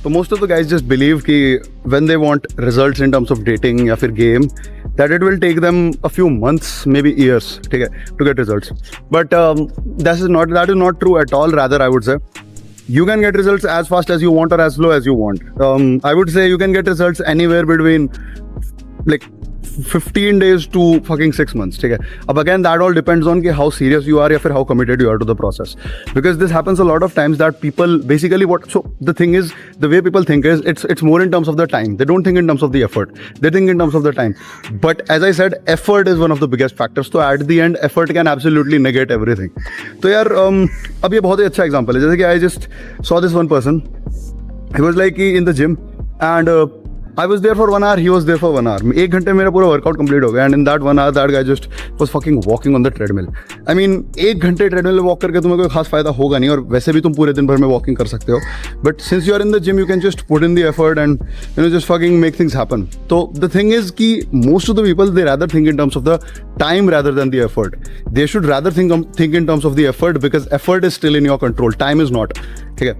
तो most of the guys just believe कि when they want results in terms of dating या फिर game, that it will take them a few months, may be years, ठीक है, to get results. But that is not true at all. Rather I would say you can get results as fast as you want or as slow as you want. I would say you can get results anywhere between like 15 days to fucking 6 months. ठीक है. अब again that all depends on कि how serious you are या फिर how committed you are to the process. Because this happens a lot of times that people basically so the thing is, the way people think is it's more in terms of the time. They don't think in terms of the effort. They think in terms of the time. But as I said, effort is one of the biggest factors. So at the end, effort can absolutely negate everything. तो यार अब ये बहुत ही अच्छा example है. जैसे कि I just saw this one person. He was like in the gym and I was there for 1 hour, he was there for 1 hour. 1 घंटे मेरा पूरा वर्कआउट कंप्लीट हो गया and in that 1 hour that guy just was fucking walking on the treadmill. I mean 1 घंटे treadmill में walk करके तुम्हें कोई खास फायदा होगा नहीं, और वैसे भी तुम पूरे दिन भर में वॉकिंग कर सकते हो. But since you are in the gym, you can just put in the effort and just fucking make things happen. तो द थिंग इज कि most of the people they rather think in terms of the time rather than the effort. They should rather think in terms of the effort, because effort is still in your control, time is not. ठीक है.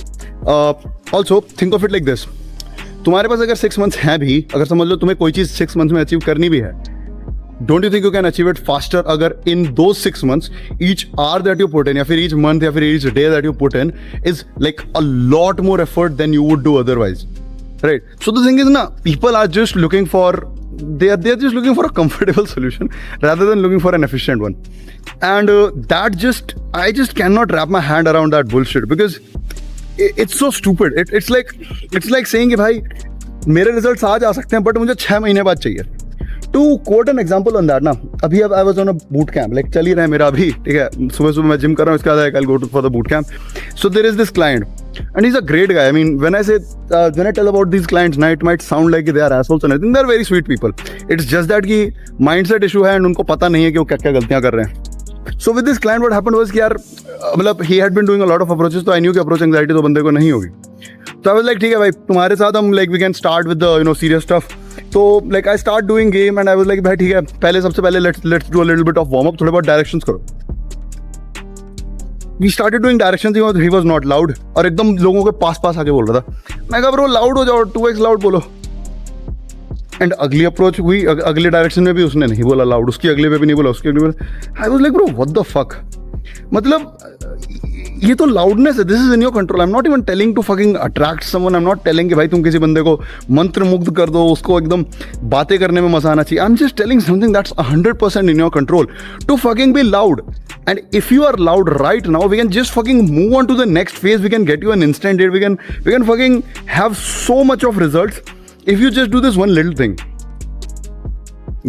Also think of it like this. तुम्हारे पास अगर 6 months हैं भी, अगर समझ लो तुम्हें कोई चीज़ 6 months में अचीव करनी भी है, don't you think you can achieve it faster अगर इन दो 6 months each hour that you put in या फिर each month या फिर each day that you put in is like a lot more effort than you would do otherwise, right? So the thing is na, people are just looking for they are just looking for a comfortable solution rather than looking for an efficient one, and I just cannot wrap my hand around that bullshit, because it's so stupid. It's like saying कि भाई मेरे results आज आ सकते हैं but मुझे 6 महीने बाद चाहिए. To quote an example on that ना, अभी अब I was on a boot camp, like चल ही रहा है मेरा अभी, ठीक है. सुबह मैं जिम कर रहा हूँ, इसके बाद I go to for the boot camp. So there is this client and he's a great guy. I mean, when I tell about these clients now, it might sound like they are assholes and I think they're very sweet people. It's just that कि mindset issue है and उनको पता नहीं है कि वो क्या क्या गलतियाँ कर रहे हैं. So with this client what happened was कि यार मतलब he had been doing a lot of approaches, तो I knew कि approach anxiety तो बंदे को नहीं होगी. So I was like ठीक है भाई, तुम्हारे साथ हम like we can start with the serious stuff. तो like I start doing game and I was like भाई ठीक है, पहले सबसे पहले let's do a little bit of warm up, थोड़े बहुत directions करो. We started doing directions, he was not loud और एकदम लोगों के पास आके बोल रहा था. मैं कहा ब्रो लाउड हो जाओ, 2x लाउड बोलो. एंड अगली अप्रोच हुई, अगले डायरेक्शन में भी उसने नहीं बोला लाउड, उसकी अगले पे भी नहीं बोला, उसकी अगले पे. I was like bro what the fuck, मतलब ये तो लाउडनेस है, this is in your control. I am not even telling to fucking attract someone, I am not telling कि भाई तुम किसी बंदे को मंत्र मुग्ध कर दो, उसको एकदम बातें करने में मजा आना चाहिए. I am just telling something that's 100% in your control to fucking be loud. And if you are loud right now, we can just fucking move on to the next phase. We can get you an instant date. We can fucking have so much of results if you just do this one little thing.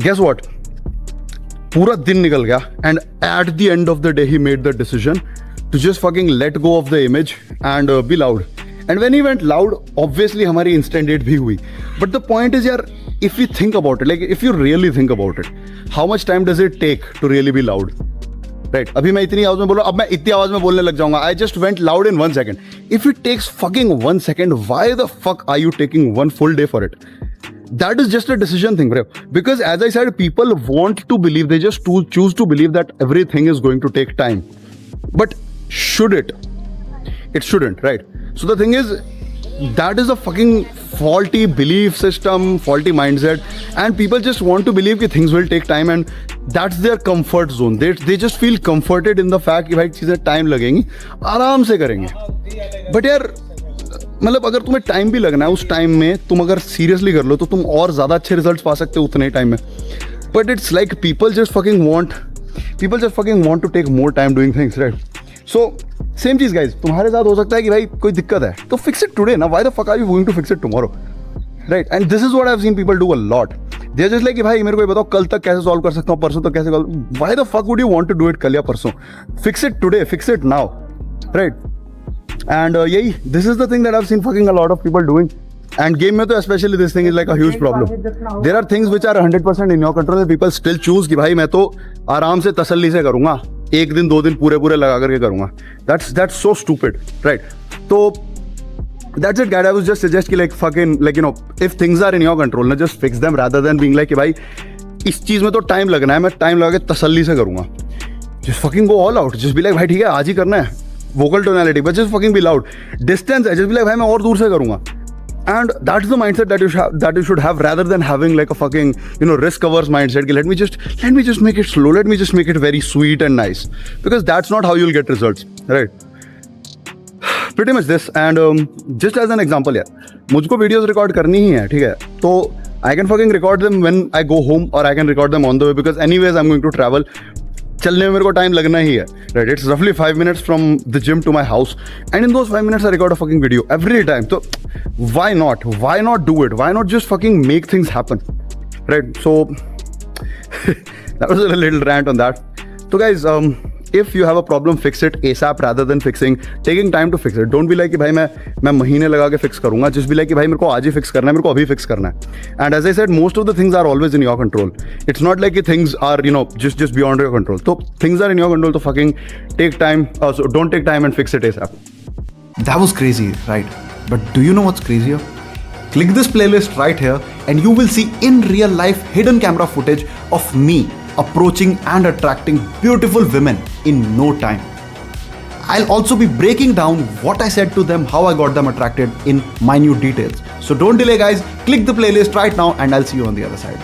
Guess what? पूरा दिन निकल गया and at the end of the day he made the decision to just fucking let go of the image and be loud. And when he went loud, obviously हमारी instant date भी हुई. But the point is यार, if we think about it, like if you really think about it, how much time does it take to really be loud? Right. अभी मैं इतनी आवाज में बोल रहा हूँ, अब मैं इतनी आवाज में बोलने लग जाऊंगा. I just went loud in 1 second. If it takes fucking 1 second, why the fuck are you taking 1 full day for it? That is just a decision thing, bro. Because as I said, people want to believe, they just choose to believe that everything is going to take time. But should it? It shouldn't, right? So the thing is, that is a fucking faulty belief system, faulty mindset, and people just want to believe that things will take time and that's their comfort zone. They just feel comforted in the fact कि भाई चीज़ें time लगेंगी, आराम से करेंगे. But यार मतलब अगर तुम्हें टाइम भी लगना है, उस टाइम में तुम अगर सीरियसली कर लो तो तुम और ज़्यादा अच्छे रिजल्ट्स पा सकते हो उतने ही टाइम में. But it's like people just fucking want to take more time doing things, right? So same चीज़ गाइज तुम्हारे साथ हो सकता है कि भाई कोई दिक्कत है तो फिक्स इट टुडे ना. Why the fuck are you going to fix it tomorrow, right? And this is what I have seen people do a lot. They are just like कि भाई मेरे को बताओ कल तक कैसे सॉल्व कर सकता हूँ, परसों तक कैसे. Why the fuck would you want to do it कल या परसों? Fix it today, fix it now, right? And यही this is the thing that I have seen fucking a lot of people doing. And game में तो especially this thing is like a huge problem. There are things which are 100% in your control and people still choose कि भाई मैं तो आराम से तसल्ली से करूँगा, 1 दिन 2 दिन पूरे लगा करके करूँगा. That's so stupid, right? तो that's it, guys. I was just suggest कि like fucking like you know if things are in your control, ना just fix them rather than being like कि भाई इस चीज़ में तो टाइम लगना है, मैं टाइम लगा के तसल्ली से करूँगा. Just fucking go all out. Just be like भाई ठीक है आज ही करना है. Vocal tonality, but just fucking be loud. Distance है, just be like भाई मैं और दूर से करूँगा. And that's the mindset that you should have, rather than having like a fucking, you know, risk averse mindset. Let me just make it slow. Let me just make it very sweet and nice, because that's not how you'll get results, right? Pretty much this. And just as an example, यार, मुझको videos record करनी ही है, ठीक है? तो I can fucking record them when I go home, or I can record them on the way, because anyways I'm going to travel. चलने में मेरे को टाइम लगना ही है, right? It's roughly 5 minutes from the gym to my house, and in those 5 minutes I record a fucking video every time. So why not do it? Why not just fucking make things happen, right? So that was a little rant on that. So guys, if you have a problem, fix it ASAP rather than taking time to fix it. Don't be like कि भाई मैं महीने लगा के fix करूँगा. Just be like कि भाई मेरे को आज ही fix करना है, मेरे को अभी fix करना है. And as I said, most of the things are always in your control. It's not like things are, you know, just beyond your control. So things are in your control. So fucking take time. So don't take time and fix it ASAP. That was crazy, right? But do you know what's crazier? Click this playlist right here and you will see in real life hidden camera footage of me approaching and attracting beautiful women in no time. I'll also be breaking down what I said to them, how I got them attracted in minute details. So don't delay guys, click the playlist right now and I'll see you on the other side.